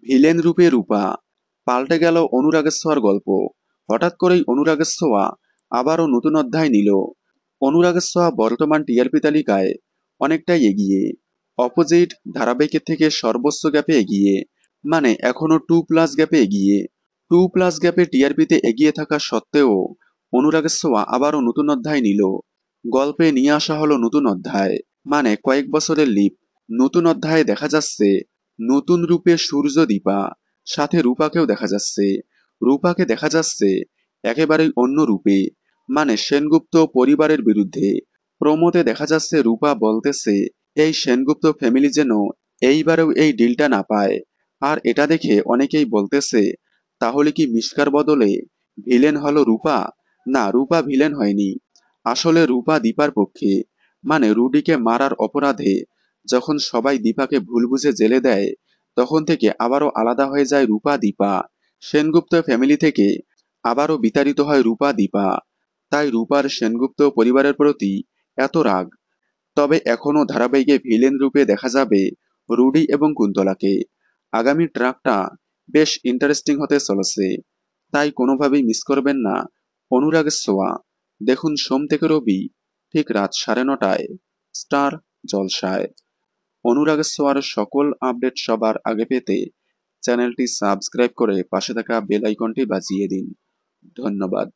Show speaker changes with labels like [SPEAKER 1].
[SPEAKER 1] Villain রূপে রূপা, পাল্টে গেল অনুরাগের ছোঁয়ার গল্প। হঠাৎ করেই অনুরাগের ছোঁয়া আবারও নতুন অধ্যায় নিল। অনুরাগের ছোঁয়া বর্তমান টিআরপি তালিকায় অনেকটাই এগিয়ে, অপোজিট ধারাবাহিকের থেকে সর্বোচ্চ গ্যাপে এগিয়ে, মানে এখনো 2+ গ্যাপে এগিয়ে। 2+ গ্যাপে টিআরপিতে এগিয়ে থাকা সত্ত্বেও অনুরাগের ছোঁয়া আবারও নতুন অধ্যায় নিল। গল্পে নিয়ে আসা হলো নতুন অধ্যায়, মানে কয়েক বছরের লিপ। নতুন অধ্যায়ে দেখা যাচ্ছে নতুন রূপে সূর্য দীপা, সাথে রূপাকেও দেখা যাচ্ছে। রূপাকে দেখা যাচ্ছে একেবারেই অন্য রূপে, মানে সেনগুপ্ত পরিবারের বিরুদ্ধে। প্রমোতে দেখা যাচ্ছে রূপা বলতেছে এই সেনগুপ্ত ফ্যামিলি যেন এইবারেও এই ডিলটা না পায়। আর এটা দেখে অনেকেই বলতেছে তাহলে কি মিশকার বদলে ভিলেন হলো রূপা? না, রূপা ভিলেন হয়নি, আসলে রূপা দীপার পক্ষে। মানে রুডিকে মারার অপরাধে যখন সবাই দীপাকে ভুল বুঝে জেলে দেয়, তখন থেকে আবারও আলাদা হয়ে যায় রূপা দীপা। সেনগুপ্ত ফ্যামিলি থেকে আবারও বিতাড়িত হয় রূপা দীপা। তাই রূপার সেনগুপ্ত পরিবারের প্রতি এত রাগ। তবে এখনও ধারাবাহিকে ভিলেন রূপে দেখা যাবে রুডি এবং কুন্তলাকে। আগামী ট্র্যাকটা বেশ ইন্টারেস্টিং হতে চলেছে, তাই কোনোভাবেই মিস করবেন না অনুরাগের ছোঁয়া। দেখুন সোম থেকে রবি ঠিক রাত 9:30টায় স্টার জলসায়। অনুরাগের ছোঁয়ার সকল আপডেট সবার আগে পেতে চ্যানেলটি সাবস্ক্রাইব করে পাশে থাকা বেল আইকনটি বাজিয়ে দিন। ধন্যবাদ।